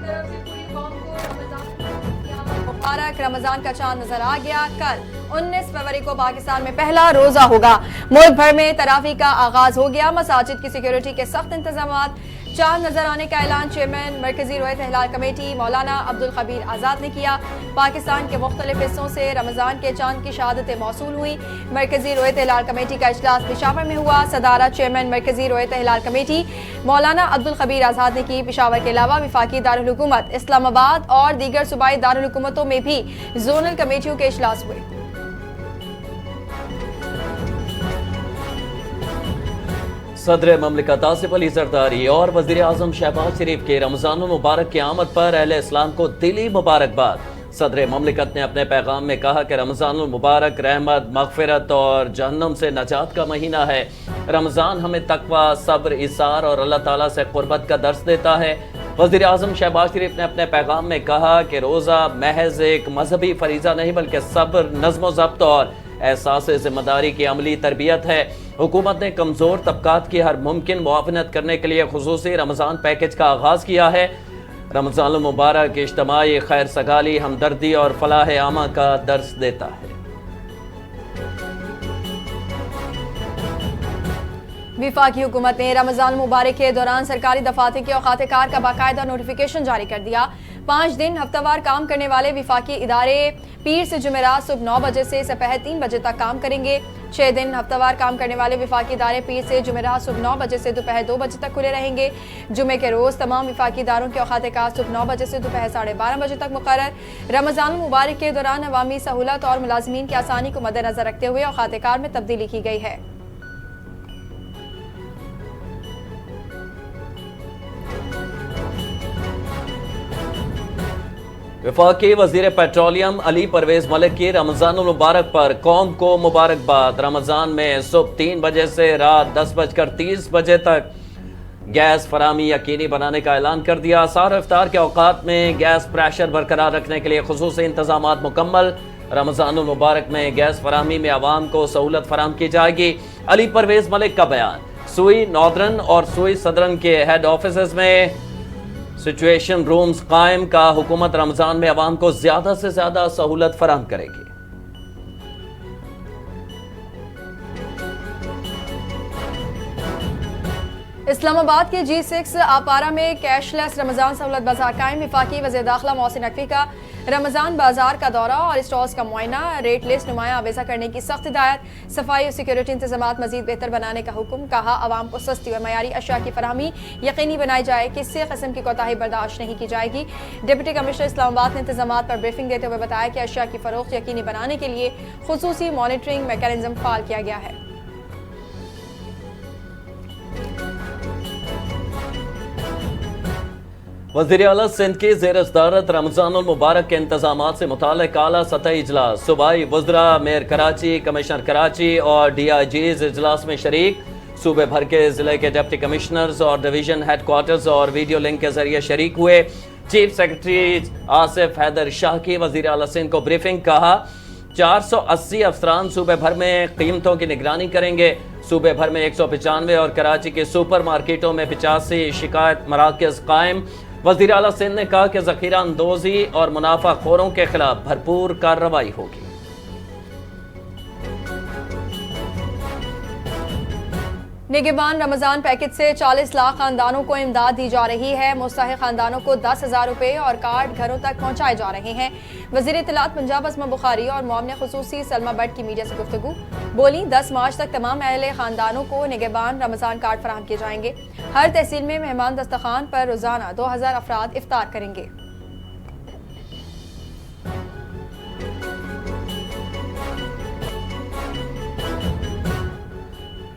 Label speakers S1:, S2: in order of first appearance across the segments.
S1: طرف سے پوری قوم کو مبارک رمضان کا چاند نظر آ گیا۔ کل 19 فروری کو پاکستان میں پہلا روزہ ہوگا۔ ملک بھر میں تراویح کا آغاز ہو گیا۔ مساجد کی سیکیورٹی کے سخت انتظامات۔ چاند نظر آنے کا اعلان چیئرمین مرکزی رویت ہلال کمیٹی مولانا عبدالخبیر آزاد نے کیا۔ پاکستان کے مختلف حصوں سے رمضان کے چاند کی شہادتیں موصول ہوئی۔ مرکزی رویت ہلال کمیٹی کا اجلاس پشاور میں ہوا۔ صدارت چیئرمین مرکزی رویت ہلال کمیٹی مولانا عبدالخبیر آزاد نے کی۔ پشاور کے علاوہ وفاقی دارالحکومت اسلام آباد اور دیگر صوبائی دارالحکومتوں میں بھی زونل کمیٹیوں کے اجلاس ہوئے۔
S2: صدر مملکت آصف علی زرداری اور وزیر اعظم شہباز شریف کے رمضان المبارک کی آمد پر اہل اسلام کو دلی مبارکباد۔ صدر مملکت نے اپنے پیغام میں کہا کہ رمضان المبارک رحمت، مغفرت اور جہنم سے نجات کا مہینہ ہے۔ رمضان ہمیں تقوی، صبر، ایثار اور اللہ تعالیٰ سے قربت کا درس دیتا ہے۔ وزیر اعظم شہباز شریف نے اپنے پیغام میں کہا کہ روزہ محض ایک مذہبی فریضہ نہیں بلکہ صبر، نظم و ضبط اور احساس ذمہ داری کی عملی تربیت ہے۔ حکومت نے کمزور طبقات کی ہر ممکن معاونت کرنے کے لیے خصوصی رمضان پیکج کا آغاز کیا ہے۔ رمضان المبارک اجتماعی خیر سگالی، ہمدردی اور فلاح عامہ کا درس دیتا ہے۔
S1: وفاقی حکومت نے رمضان المبارک کے دوران سرکاری دفاتر کے اوقات کار کا باقاعدہ نوٹیفیکیشن جاری کر دیا۔ 5 دن ہفتہ وار کام کرنے والے وفاقی ادارے پیر سے جمعرات صبح 9 بجے سے سپہر 3 بجے تک کام کریں گے۔ 6 دن ہفتہ وار کام کرنے والے وفاقی ادارے پیر سے جمعرات صبح 9 بجے سے دوپہر 2 بجے تک کھلے رہیں گے۔ جمعے کے روز تمام وفاقی اداروں کے اوقات کار صبح 9 بجے سے دوپہر 12:30 بجے تک مقرر۔ رمضان المبارک کے دوران عوامی سہولت اور ملازمین کی آسانی کو مد نظر رکھتے ہوئے اوقات کار میں تبدیلی کی گئی ہے۔
S2: وفاقی وزیر پیٹرولیم علی پرویز ملک کی رمضان المبارک پر قوم کو مبارکباد۔ رمضان میں صبح 3 بجے سے رات 10:30 بجے تک گیس فراہمی یقینی بنانے کا اعلان کر دیا۔ سحر و افطار کے اوقات میں گیس پریشر برقرار رکھنے کے لیے خصوصی انتظامات مکمل۔ رمضان المبارک میں گیس فراہمی میں عوام کو سہولت فراہم کی جائے گی۔ علی پرویز ملک کا بیان۔ سوئی ناردرن اور سوئی صدرن کے ہیڈ آفیسز میں سچویشن رومز قائم کا حکومت رمضان میں عوام کو زیادہ سے زیادہ سہولت فراہم کرے گی۔
S1: اسلام آباد کے G6 آپارہ میں کیش لیس رمضان سہولت بازار قائم۔ وفاقی وزیر داخلہ محسن نقوی کا رمضان بازار کا دورہ اور اسٹالز کا معائنہ۔ ریٹ لسٹ نمایاں آویزہ کرنے کی سخت ہدایت۔ صفائی اور سیکیورٹی انتظامات مزید بہتر بنانے کا حکم۔ کہا عوام کو سستی اور معیاری اشیاء کی فراہمی یقینی بنائی جائے، کسی قسم کی کوتاہی برداشت نہیں کی جائے گی۔ ڈپٹی کمشنر اسلام آباد نے انتظامات پر بریفنگ دیتے ہوئے بتایا کہ اشیاء کی فروخت یقینی بنانے کے لیے خصوصی مانیٹرنگ میکانزم فعال کیا گیا ہے۔
S2: وزیر اعلیٰ سندھ کی زیر صدارت رمضان المبارک کے انتظامات سے متعلق اعلیٰ سطحی اجلاس۔ صوبائی وزراء، میئر کراچی، کمشنر کراچی اور DIGs اجلاس میں شریک۔ صوبے بھر کے ضلع کے ڈپٹی کمشنرز اور ڈویژن ہیڈ کوارٹرز اور ویڈیو لنک کے ذریعے شریک ہوئے۔ چیف سیکرٹری آصف حیدر شاہ کی وزیر اعلیٰ سندھ کو بریفنگ۔ کہا 480 افسران صوبے بھر میں قیمتوں کی نگرانی کریں گے۔ صوبے بھر میں 195 اور کراچی کے سپر مارکیٹوں میں 85 شکایت مراکز قائم۔ وزیر اعلیٰ سندھ نے کہا کہ ذخیرہ اندوزی اور منافع خوروں کے خلاف بھرپور کارروائی ہوگی۔
S1: نگہبان رمضان پیکج سے 40 لاکھ خاندانوں کو امداد دی جا رہی ہے۔ مستحق خاندانوں کو 10,000 روپے اور کارڈ گھروں تک پہنچائے جا رہے ہیں۔ وزیر اطلاعات پنجاب اسما بخاری اور معاون خصوصی سلمہ بٹ کی میڈیا سے گفتگو۔ بولی 10 مارچ تک تمام اہل خاندانوں کو نگہبان رمضان کارڈ فراہم کیے جائیں گے۔ ہر تحصیل میں مہمان دسترخوان پر روزانہ 2000 افراد افطار کریں گے۔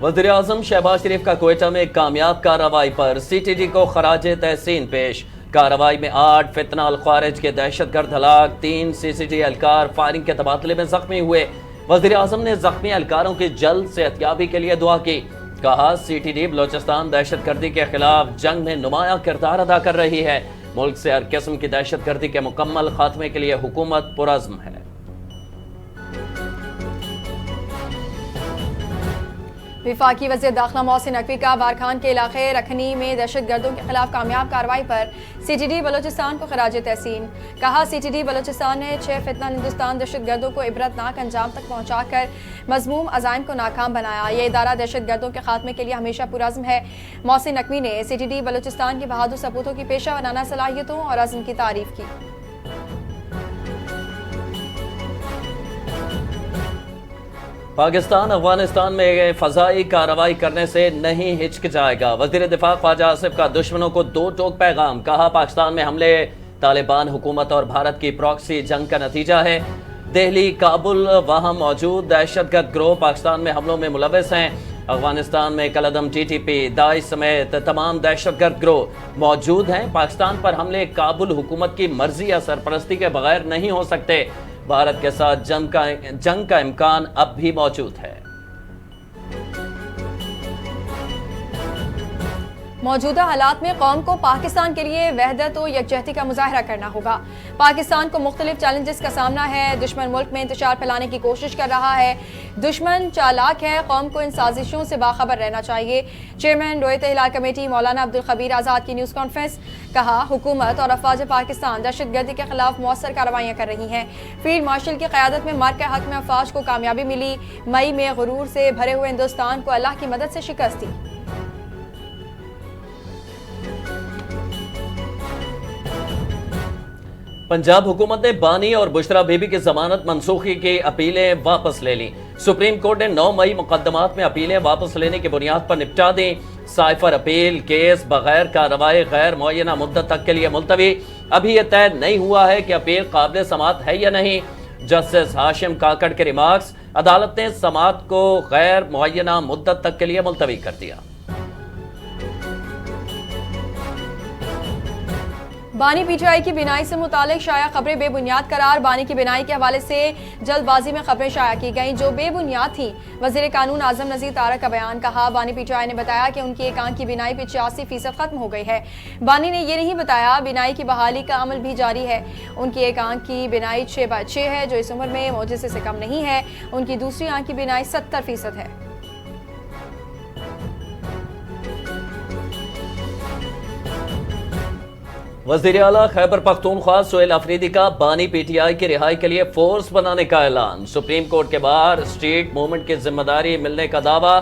S2: وزیر اعظم شہباز شریف کا کوئٹہ میں کامیاب کارروائی پر CTD کو خراج تحسین پیش۔ کارروائی میں 8 فتنہ الخوارج کے دہشت گرد ہلاک، 3 CCD اہلکار فائرنگ کے تبادلے میں زخمی ہوئے۔ وزیر اعظم نے زخمی اہلکاروں کی جلد صحتیابی کے لیے دعا کی۔ کہا CTD بلوچستان دہشت گردی کے خلاف جنگ میں نمایاں کردار ادا کر رہی ہے۔ ملک سے ہر قسم کی دہشت گردی کے مکمل خاتمے کے لیے حکومت پرعزم ہے۔
S1: वफाकी वज़ीर दाखिला मोहसिन नकवी का बारखान के इलाके रखनी में दहशत गर्दों के खिलाफ कामयाब कार्रवाई पर CTD बलोचिस्तान को खराज तहसीन। कहा CTD बलोचिस्तान ने 6 फितना हिंदुस्तान दहशत गर्दों को इबरतनाक अंजाम तक पहुँचाकर मज़मूम अज़ाइम को नाकाम बनाया। ये इदारा दहशत गर्दों के खात्मे के लिए हमेशा पुरज़्म है। मोहसिन नकवी ने CTD बलोचिस्तान की बहादुर सपूतों की पेशा वराना सलाहियतों और अज़्म की तारीफ की।
S2: पाकिस्तान अफगानिस्तान में फ़ज़ाई कार्रवाई करने से नहीं हिचकिचाएगा। वज़ीर दिफा ख्वाजा आसिफ का दुश्मनों को 2 टोक पैगाम। कहा पाकिस्तान में हमले तालिबान हुकूमत और भारत की प्रॉक्सी जंग का नतीजा है। दिल्ली, काबुल, वहाँ मौजूद दहशतगर्द गिरोह पाकिस्तान में हमलों में मुलव्वस हैं। अफगानिस्तान में कलअदम TTP, दाइश समेत तमाम दहशतगर्द गिरोह मौजूद हैं। पाकिस्तान पर हमले काबुल हुकूमत की मर्जी या सरपरस्ती के बगैर नहीं हो सकते। भारत के साथ जंग का इम्कान अब भी मौजूद है।
S1: मौजूदा हालात में कौम को पाकिस्तान के लिए वहदत और यकजहती का मुजाहरा करना होगा। पाकिस्तान को मुख्तलिफ चैलेंजेस का सामना है। दुश्मन मुल्क में इंतशार फैलाने की कोशिश कर रहा है। दुश्मन चालाक है। कौम को इन साजिशों से बाखबर रहना चाहिए। चेयरमैन रोयत हिलाल कमेटी मौलाना अब्दुल खबीर आज़ाद की न्यूज़ कॉन्फ्रेंस। कहा हुकूमत और अफवाज पाकिस्तान दहशत गर्दी के खिलाफ मौसर कार्रवाइयाँ कर रही हैं। फील्ड मार्शल की क़यादत में मार्क के हक में अफवाज को कामयाबी मिली। मई में गुरूर से भरे हुए हिंदुस्तान को अल्लाह की मदद से शिकस्त दी।
S2: पंजाब हुकूमत ने बानी और बुशरा बीबी की जमानत मनसूखी की अपीलें वापस ले ली। सुप्रीम कोर्ट ने 9 मई मुकदमात में अपीलें वापस लेने की बुनियाद पर निपटा दी। साइफर अपील केस बगैर कार्रवाई गैर मुअय्यना मुद्दत तक के लिए मुलतवी। अभी यह तय नहीं हुआ है कि अपील काबिल समाअत है या नहीं। जस्टिस हाशिम काकड़ के रिमार्क्स। अदालत ने समाअत को गैर मुअय्यना मुद्दत तक के लिए मुलतवी कर दिया।
S1: बानी PTI की बिनाई से मुतालिक शाया खबरें बेबुनियाद करार। बानी की बिनाई के हवाले से जल्दबाजी में खबरें शाया की गईं जो बेबुनियाद थीं। वज़ीर कानून आज़म नज़ीर तारक का बयान। कहा बानी PTI ने बताया कि उनकी एक आंख की बिनाई 85% खत्म हो गई है। बानी ने ये नहीं बताया बिनाई की बहाली का अमल भी जारी है। उनकी एक आंख की बिनाई 6/6 है जो इस उम्र में मोजिज़े से कम नहीं है। उनकी दूसरी आंख की बिनाई 70% है।
S2: वज़ीर आला खैबर पख्तूनख्वा सोहेल अफरीदी का बानी PTI की रिहाई के लिए फोर्स बनाने का ऐलान। सुप्रीम कोर्ट के बाहर स्ट्रीट मूवमेंट की जिम्मेदारी मिलने का दावा।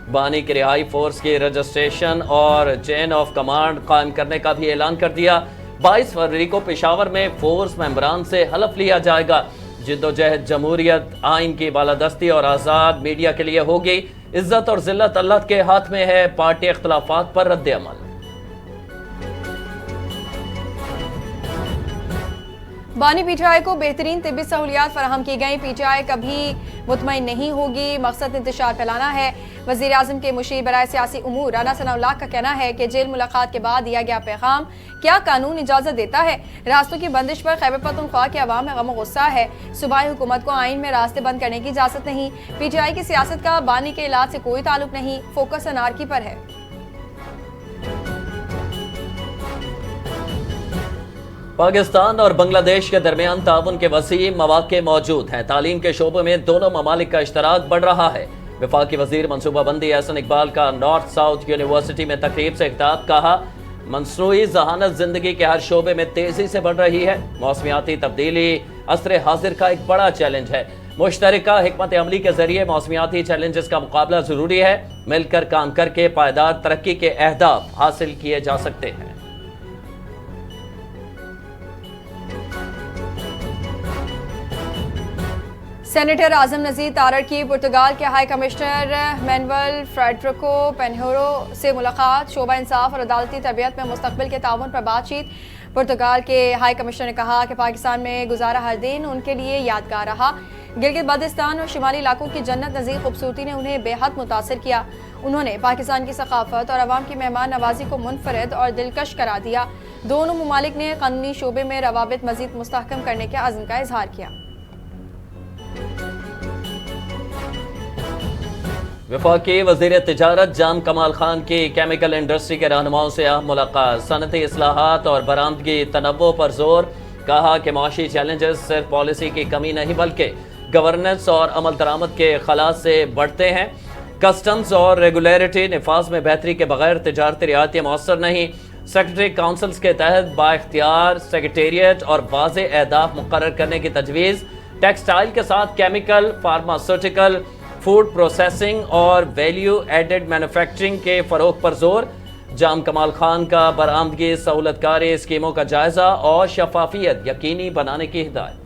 S2: बानी की रिहाई फोर्स की रजिस्ट्रेशन और चेन ऑफ कमांड कायम करने का भी ऐलान कर दिया। 22 फरवरी को पेशावर में फोर्स मेंबरान से हलफ लिया जाएगा। जिद्दोजहद जमहूरियत, आइन की बालादस्ती और आज़ाद मीडिया के लिए होगी। इज्जत और जिल्लत अल्लाह के हाथ में है। पार्टी इख्तलाफात पर रद्द अमल।
S1: बानी PTI को बेहतरीन तिब्बी सहूलियात फराहम की गई। PTI कभी मुतमईन नहीं होगी। मकसद इंतशार फैलाना है। वज़ीर आज़म के मुशीर बराए सियासी उमूर राना सनाउल्लाह का कहना है कि जेल मुलाकात के बाद दिया गया पैगाम क्या कानून इजाज़त देता है। रास्तों की बंदिश पर खैबर पख्तूनख्वा के अवाम में गम और गुस्सा है। सूबाई हुकूमत को आइन में रास्ते बंद करने की इजाज़त नहीं। PTI की सियासत का बानी के इलाज से कोई ताल्लुक नहीं। फोकस अनारकी पर है।
S2: पाकिस्तान और बांग्लादेश के दरमियान ताउन के वसी मौके मौजूद हैं। तालीम के शोबे में दोनों ममालिक का इश्तराक बढ़ रहा है। वफाकी वजीर मनसूबाबंदी एहसन इकबाल का नॉर्थ साउथ यूनिवर्सिटी में तकरीब से खिताब। कहा मसनूई जहानत जिंदगी के हर शोबे में तेजी से बढ़ रही है। मौसमियाती तब्दीली असरे हाजिर का एक बड़ा चैलेंज है। मुश्तरका हिकमत अमली के जरिए मौसमियाती चैलेंजेस का मुकाबला जरूरी है। मिलकर काम करके पायदार तरक्की के अहदाफ हासिल किए जा सकते हैं।
S1: सेनेटर आज़म नज़ीर तारक की पुर्तगाल के हाई कमिश्नर मैनुअल फ्रेडरिको पेन्हेरो से मुलाकात। शोबा इंसाफ और अदालती तरबियत में मुस्तकबिल के ताउन पर बातचीत। पुर्तगाल के हाई कमिश्नर ने कहा कि पाकिस्तान में गुजारा हर दिन उनके लिए यादगार रहा। गिलगित बाल्टिस्तान और शिमाली इलाकों की जन्नत नज़ीर खूबसूरती ने उन्हें बेहद मुतासर किया। उन्होंने पाकिस्तान की सकाफत और अवाम की मेहमान नवाजी को मुनफरद और दिलकश करार दिया। दोनों ममालिक ने कानूनी शोबे में रवाबित मज़ीद मुस्तहकम करने के अज़्म का इजहार किया।
S2: वफाकी वज़ीर तिजारत जाम कमाल खान की केमिकल इंडस्ट्री के रहनुमाओं से अहम मुलाकात। सनती इस्लाहात और बरामदगी तनव्वो पर जोर। कहा कि माशी चैलेंजेस सिर्फ पॉलिसी की कमी नहीं बल्कि गवर्नेंस और अमल दरामद के खला से बढ़ते हैं। کسٹمز اور ریگولیٹری نفاذ میں بہتری کے بغیر تجارتی رعایتیں مؤثر نہیں. سیکرٹری کاؤنسلز کے تحت با اختیار سیکریٹریٹ اور واضح اہداف مقرر کرنے کی تجویز. ٹیکسٹائل کے ساتھ کیمیکل، فارماسیوٹیکل، فوڈ پروسیسنگ اور ویلیو ایڈڈ مینوفیکچرنگ کے فروغ پر زور. جام کمال خان کا برآمدگی، سہولت کاری اسکیموں کا جائزہ اور شفافیت یقینی بنانے کی ہدایت.